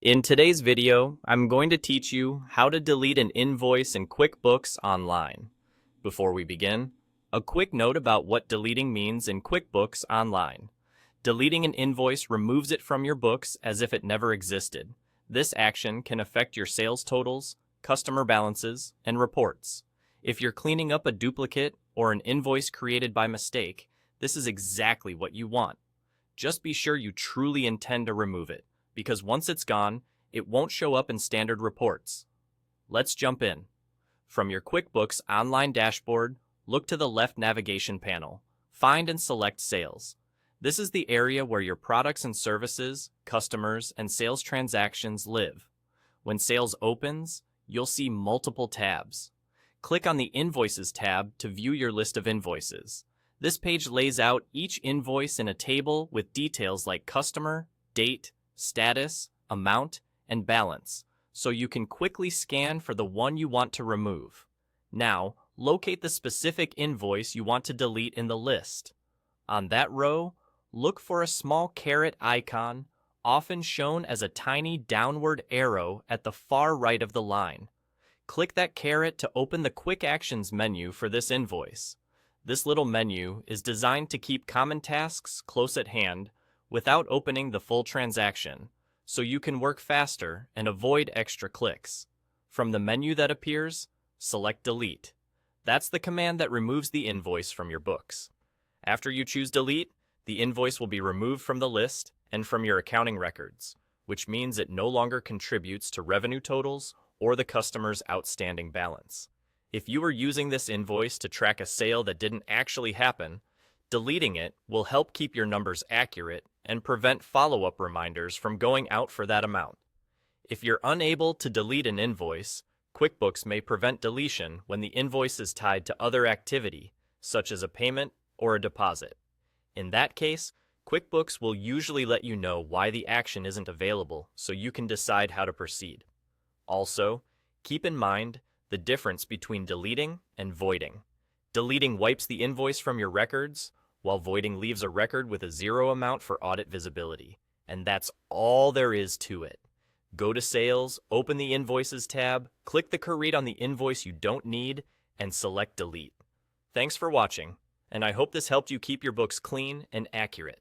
In today's video, I'm going to teach you how to delete an invoice in QuickBooks Online. Before we begin, a quick note about what deleting means in QuickBooks Online. Deleting an invoice removes it from your books as if it never existed. This action can affect your sales totals, customer balances, and reports. If you're cleaning up a duplicate or an invoice created by mistake, this is exactly what you want. Just be sure you truly intend to remove it, because once it's gone, it won't show up in standard reports. Let's jump in. From your QuickBooks Online dashboard, look to the left navigation panel. Find and select Sales. This is the area where your products and services, customers, and sales transactions live. When Sales opens, you'll see multiple tabs. Click on the Invoices tab to view your list of invoices. This page lays out each invoice in a table with details like customer, date, status, amount, and balance, so you can quickly scan for the one you want to remove. Now, locate the specific invoice you want to delete in the list. On that row, look for a small caret icon, often shown as a tiny downward arrow at the far right of the line. Click that caret to open the Quick Actions menu for this invoice. This little menu is designed to keep common tasks close at hand without opening the full transaction, so you can work faster and avoid extra clicks. From the menu that appears, select Delete. That's the command that removes the invoice from your books. After you choose Delete, the invoice will be removed from the list and from your accounting records, which means it no longer contributes to revenue totals or the customer's outstanding balance. If you were using this invoice to track a sale that didn't actually happen, deleting it will help keep your numbers accurate and prevent follow-up reminders from going out for that amount. If you're unable to delete an invoice, QuickBooks may prevent deletion when the invoice is tied to other activity, such as a payment or a deposit. In that case, QuickBooks will usually let you know why the action isn't available so you can decide how to proceed. Also, keep in mind the difference between deleting and voiding. Deleting wipes the invoice from your records, while voiding leaves a record with a zero amount for audit visibility. And that's all there is to it. Go to Sales, open the Invoices tab, click the caret on the invoice you don't need, and select Delete. Thanks for watching, and I hope this helped you keep your books clean and accurate.